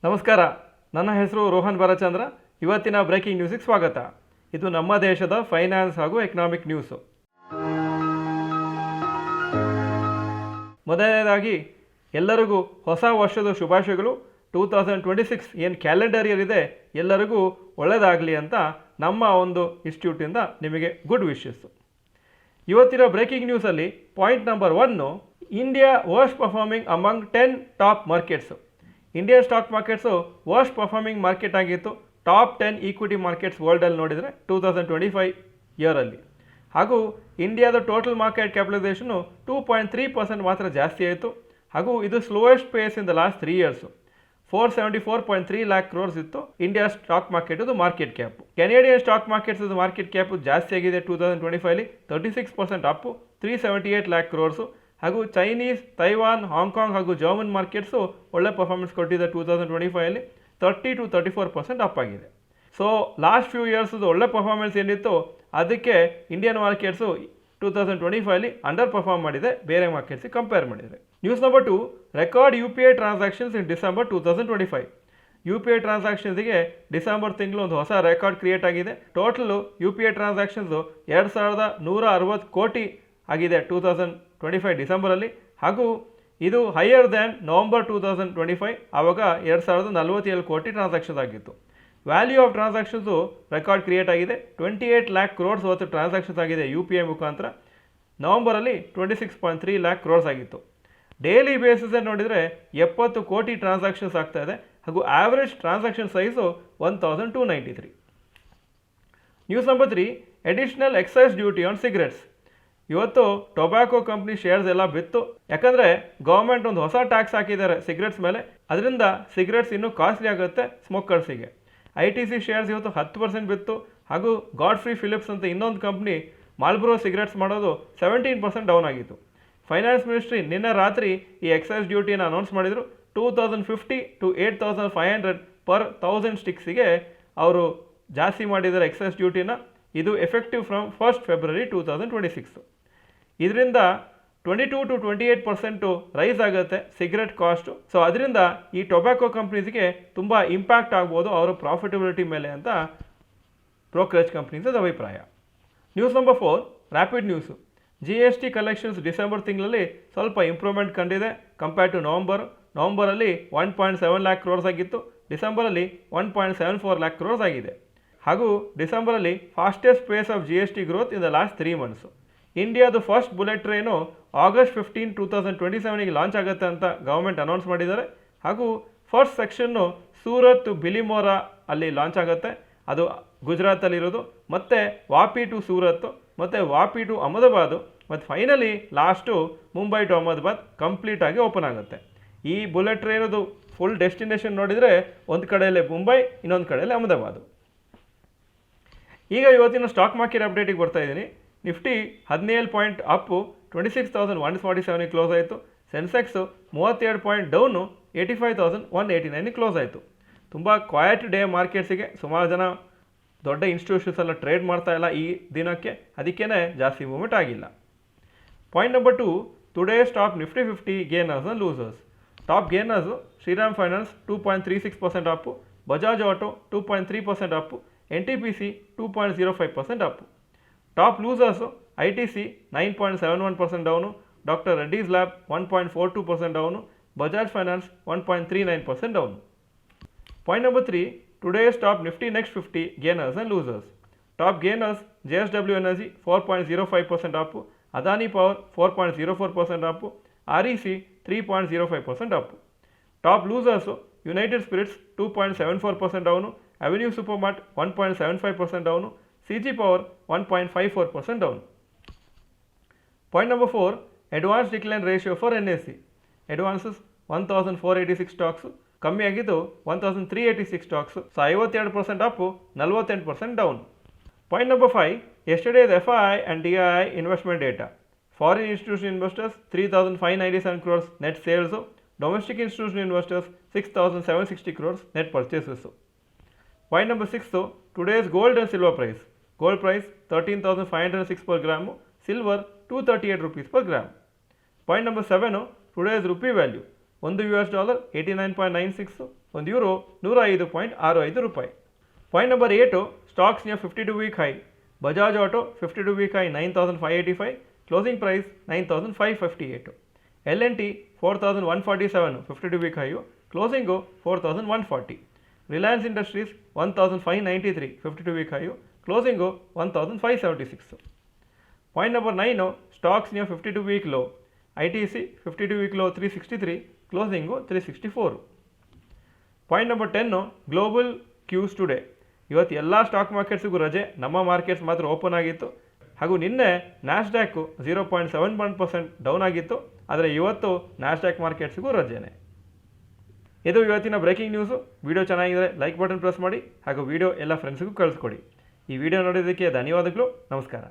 ನಮಸ್ಕಾರ, ನನ್ನ ಹೆಸರು ರೋಹನ್ ಬಾಲಚಂದ್ರ. ಇವತ್ತಿನ ಬ್ರೇಕಿಂಗ್ ನ್ಯೂಸಿಗೆ ಸ್ವಾಗತ. ಇದು ನಮ್ಮ ದೇಶದ ಫೈನಾನ್ಸ್ ಹಾಗೂ ಎಕನಾಮಿಕ್ ನ್ಯೂಸು. ಮೊದಲನೇದಾಗಿ ಎಲ್ಲರಿಗೂ ಹೊಸ ವರ್ಷದ ಶುಭಾಶಯಗಳು. 2026 ಏನು ಕ್ಯಾಲೆಂಡರ್ ಇಯರ್ ಇದೆ, ಎಲ್ಲರಿಗೂ ಒಳ್ಳೆಯದಾಗಲಿ ಅಂತ ನಮ್ಮ ಒಂದು ಇನ್ಸ್ಟಿಟ್ಯೂಟಿಂದ ನಿಮಗೆ ಗುಡ್ ವಿಶಸ್ಸು. ಇವತ್ತಿನ ಬ್ರೇಕಿಂಗ್ ನ್ಯೂಸಲ್ಲಿ point number 1, India worst performing among 10 top markets. Indian stock markets worst performing market ಆಗಿತ್ತು. ಟಾಪ್ 10 ಈಕ್ವಿಟಿ ಮಾರ್ಕೆಟ್ಸ್ ವರ್ಲ್ಡಲ್ಲಿ ನೋಡಿದರೆ 2025 ಇಯರಲ್ಲಿ. ಹಾಗೂ ಇಂಡಿಯಾದ ಟೋಟಲ್ ಮಾರ್ಕೆಟ್ ಕ್ಯಾಪಿಟಲೈಸೇಷನು 2.3% ಮಾತ್ರ ಜಾಸ್ತಿ ಆಯಿತು. ಹಾಗೂ ಇದು slowest pace in the last 3 years. 474.3 lakh crores ಇತ್ತು ಇಂಡಿಯಾ ಸ್ಟಾಕ್ ಮಾರ್ಕೆಟದು market cap. Canadian stock markets market cap ಜಾಸ್ತಿ ಆಗಿದೆ 2025 36% ಅಪ್ಪು 378 lakh crores. ಹಾಗೂ ಚೈನೀಸ್, ತೈವಾನ್, ಹಾಂಗ್ಕಾಂಗ್ ಹಾಗೂ ಜರ್ಮನ್ ಮಾರ್ಕೆಟ್ಸು ಒಳ್ಳೆ ಪರ್ಫಾರ್ಮೆನ್ಸ್ ಕೊಟ್ಟಿದೆ 2025 30 to 34% ಅಪ್ ಆಗಿದೆ. ಸೊ ಲಾಸ್ಟ್ ಫ್ಯೂ ಇಯರ್ಸ್ದು ಒಳ್ಳೆ ಪರ್ಫಾರ್ಮೆನ್ಸ್ ಏನಿತ್ತು ಅದಕ್ಕೆ ಇಂಡಿಯನ್ ಮಾರ್ಕೆಟ್ಸು 2025 ಅಂಡರ್ ಪರ್ಫಾರ್ಮ್ ಮಾಡಿದೆ ಬೇರೆ ಮಾರ್ಕೆಟ್ಸಿಗೆ ಕಂಪೇರ್ ಮಾಡಿದರೆ. News number 2, record UPI transactions in December 2025. UPI ಟ್ರಾನ್ಸಾಕ್ಷನ್ಸ್ಗೆ ಡಿಸೆಂಬರ್ ತಿಂಗಳು ಒಂದು ಹೊಸ ರೆಕಾರ್ಡ್ ಕ್ರಿಯೇಟ್ ಆಗಿದೆ. ಟೋಟಲು UPI ಟ್ರಾನ್ಸಾಕ್ಷನ್ಸು 2160 ಕೋಟಿ ಆಗಿದೆ 2025 ಡಿಸೆಂಬರಲ್ಲಿ. ಹಾಗೂ ಇದು ಹೈಯರ್ ದ್ಯಾನ್ ನವಂಬರ್ 2025, ಆವಾಗ 2047 ಕೋಟಿ ಟ್ರಾನ್ಸಾಕ್ಷನ್ಸ್ ಆಗಿತ್ತು. Value of transactions record create ಆಗಿದೆ. 28 lakh crores ಹೊತ್ತು ಟ್ರಾನ್ಸಾಕ್ಷನ್ಸ್ ಆಗಿದೆ UPI ಮುಖಾಂತರ. ನವಂಬರಲ್ಲಿ 26.3 lakh crores ಆಗಿತ್ತು. ಡೈಲಿ ಬೇಸಿಸ್ ನೋಡಿದರೆ 70 ಕೋಟಿ ಟ್ರಾನ್ಸಾಕ್ಷನ್ಸ್ ಆಗ್ತಾ ಇದೆ. ಹಾಗೂ average transaction size 1293. News number 3, additional excise duty on cigarettes. ಇವತ್ತು ಟೊಬ್ಯಾಕೊ ಕಂಪ್ನಿ ಶೇರ್ಸ್ ಎಲ್ಲ ಬಿತ್ತು. ಯಾಕಂದರೆ ಗೌರ್ಮೆಂಟ್ ಒಂದು ಹೊಸ ಟ್ಯಾಕ್ಸ್ ಹಾಕಿದ್ದಾರೆ ಸಿಗರೆಟ್ಸ್ ಮೇಲೆ. ಅದರಿಂದ ಸಿಗರೆಟ್ಸ್ ಇನ್ನೂ ಕಾಸ್ಟ್ಲಿ ಆಗುತ್ತೆ ಸ್ಮೋಕರ್ಸಿಗೆ. ITC ಶೇರ್ಸ್ ಇವತ್ತು 10% ಬಿತ್ತು. ಹಾಗೂ ಗಾಡ್ಫ್ರಿ ಫಿಲಿಪ್ಸ್ ಅಂತ ಇನ್ನೊಂದು ಕಂಪ್ನಿ ಮಾಲ್ಬ್ರೋ ಸಿಗರೆಟ್ಸ್ ಮಾಡೋದು 17% ಡೌನ್ ಆಗಿತ್ತು. ಫೈನಾನ್ಸ್ ಮಿನಿಸ್ಟ್ರಿ ನಿನ್ನೆ ರಾತ್ರಿ ಈ ಎಕ್ಸೈಸ್ ಡ್ಯೂಟಿನ ಅನೌನ್ಸ್ ಮಾಡಿದರು. 2050 to 8500 per 1000 ಸ್ಟಿಕ್ಸಿಗೆ ಅವರು ಜಾಸ್ತಿ ಮಾಡಿದ್ದಾರೆ ಎಕ್ಸೈಸ್ ಡ್ಯೂಟಿನ. ಇದು ಎಫೆಕ್ಟಿವ್ ಫ್ರಮ್ 1st February 2026. ಇದರಿಂದ 22 to 28% ರೈಸ್ ಆಗುತ್ತೆ ಸಿಗರೆಟ್ ಕಾಸ್ಟು. ಸೊ ಅದರಿಂದ ಈ ಟೊಬ್ಯಾಕೊ ಕಂಪ್ನೀಸ್ಗೆ ತುಂಬ ಇಂಪ್ಯಾಕ್ಟ್ ಆಗ್ಬೋದು ಅವರ ಪ್ರಾಫಿಟಬಿಲಿಟಿ ಮೇಲೆ ಅಂತ ಬ್ರೋಕರೇಜ್ ಕಂಪ್ನೀಸ್ ಅಭಿಪ್ರಾಯ. News number 4, rapid news. GST collections December ತಿಂಗಳಲ್ಲಿ ಸ್ವಲ್ಪ ಇಂಪ್ರೂವ್ಮೆಂಟ್ ಕಂಡಿದೆ ಕಂಪೇರ್ ಟು ನವಂಬರಲ್ಲಿ 1.7 lakh crores ಆಗಿತ್ತು. ಡಿಸೆಂಬರಲ್ಲಿ 1.74 lakh crores ಆಗಿದೆ. ಹಾಗೂ ಡಿಸೆಂಬರಲ್ಲಿ fastest pace of GST growth in the last 3 months. ಇಂಡಿಯಾದು ಫಸ್ಟ್ ಬುಲೆಟ್ ಟ್ರೈನು August 15, 2027ಗೆ ಲಾಂಚ್ ಆಗುತ್ತೆ ಅಂತ ಗೌರ್ಮೆಂಟ್ ಅನೌನ್ಸ್ ಮಾಡಿದ್ದಾರೆ. ಹಾಗೂ first section Surat to Bilimora ಅಲ್ಲಿ ಲಾಂಚ್ ಆಗುತ್ತೆ. ಅದು ಗುಜರಾತಲ್ಲಿರೋದು. ಮತ್ತು ವಾಪಿ ಟು ಸೂರತ್, ಮತ್ತು ವಾಪಿ ಟು ಅಹಮದಾಬಾದು, ಮತ್ತು finally last Mumbai to Ahmedabad ಕಂಪ್ಲೀಟಾಗಿ ಓಪನ್ ಆಗುತ್ತೆ. ಈ ಬುಲೆಟ್ ಟ್ರೈನದು ಫುಲ್ ಡೆಸ್ಟಿನೇಷನ್ ನೋಡಿದರೆ ಒಂದು ಕಡೆಯಲ್ಲೇ ಮುಂಬೈ, ಇನ್ನೊಂದು ಕಡೆಯಲ್ಲೇ ಅಹಮದಾಬಾದು. ಈಗ ಇವತ್ತಿನ ಸ್ಟಾಕ್ ಮಾರ್ಕೆಟ್ ಅಪ್ಡೇಟಿಗೆ ಬರ್ತಾ ಇದ್ದೀನಿ. ನಿಫ್ಟಿ 17 ಪಾಯಿಂಟ್ ಅಪ್ಪು 26,147 ಕ್ಲೋಸ್ ಆಯಿತು. ಸೆನ್ಸೆಕ್ಸು 32 ಪಾಯಿಂಟ್ ಡೌನು 85,189 ಕ್ಲೋಸ್ ಆಯಿತು. ತುಂಬ ಕ್ವಾಯಟ್ ಡೇ ಮಾರ್ಕೆಟ್ಸಿಗೆ. ಸುಮಾರು ಜನ ದೊಡ್ಡ ಇನ್ಸ್ಟಿಟ್ಯೂಷನ್ಸ್ ಎಲ್ಲ ಟ್ರೇಡ್ ಮಾಡ್ತಾ ಇಲ್ಲ ಈ ದಿನಕ್ಕೆ, ಅದಕ್ಕೇ ಜಾಸ್ತಿ ಮೂವ್ಮೆಂಟ್ ಆಗಿಲ್ಲ. Point number 2, today's top Nifty 50 gainers and losers. Top gainers Shriram finance 2.36% up, Bajaj auto 2.3% up, NTPC 2.05% up. Top losers ITC 9.71% down, doctor Reddy's lab 1.42% down, Bajaj finance 1.39% down. Point number 3, today's top Nifty next 50 gainers and losers. Top gainers JSW energy 4.05% up, Adani power 4.04% up, REC 3.05% up. Top losers united spirits 2.74% down, avenue super mart 1.75% down, CG power 1.54% down. Point number 4, advance decline ratio for NSE. Advances 1486 stocks, ಕಮ್ಮಿ ಆಗಿದ್ದು 1386 stocks. So 52% up, 48% down. Point number 5, yesterday's FII and DII investment data. Foreign institution investors 3,597 crores net sales, domestic institution investors 6,760 crores net purchases. Point number 6, today's gold and silver price. Gold price 13,506 per gram, silver 238 rupees per gram. Point number 7, today's rupee value. ಒಂದು US dollar 89.96, ಒಂದು euro 105.65 ರೂಪಾಯಿ. Point number 8, stocks near 52 week high. Bajaj Auto 52 week high 9,585, closing price 9,558. L&T 4,147 52 week high, closing 4,140. Reliance Industries 1,593 52 week high, closing 1,576. Point number 9, stocks near 52 week low. ITC 52 week low 363, closing 364. Point number 10, global cues today. ಇವತ್ತು ಎಲ್ಲ stock ಮಾರ್ಕೆಟ್ಸಿಗೂ ರಜೆ, ನಮ್ಮ markets ಮಾತ್ರ open ಆಗಿತ್ತು. ಹಾಗೂ ನಿನ್ನೆ ನ್ಯಾಸ್ಡ್ಯಾಕು 0.71% down ಆಗಿತ್ತು, ಆದರೆ ಇವತ್ತು ನ್ಯಾಸ್ಡ್ಯಾಕ್ ಮಾರ್ಕೆಟ್ಸಿಗೂ ರಜೆನೆ. ಇದು ಇವತ್ತಿನ ಬ್ರೇಕಿಂಗ್ ನ್ಯೂಸು. ವಿಡಿಯೋ ಚೆನ್ನಾಗಿದ್ದರೆ ಲೈಕ್ ಬಟನ್ ಪ್ರೆಸ್ ಮಾಡಿ ಹಾಗೂ ವಿಡಿಯೋ ಎಲ್ಲ ಫ್ರೆಂಡ್ಸಿಗೂ ಕಳಿಸ್ಕೊಡಿ. ಈ ವಿಡಿಯೋ ನೋಡೋದಕ್ಕೆ ಧನ್ಯವಾದಗಳು. ನಮಸ್ಕಾರ.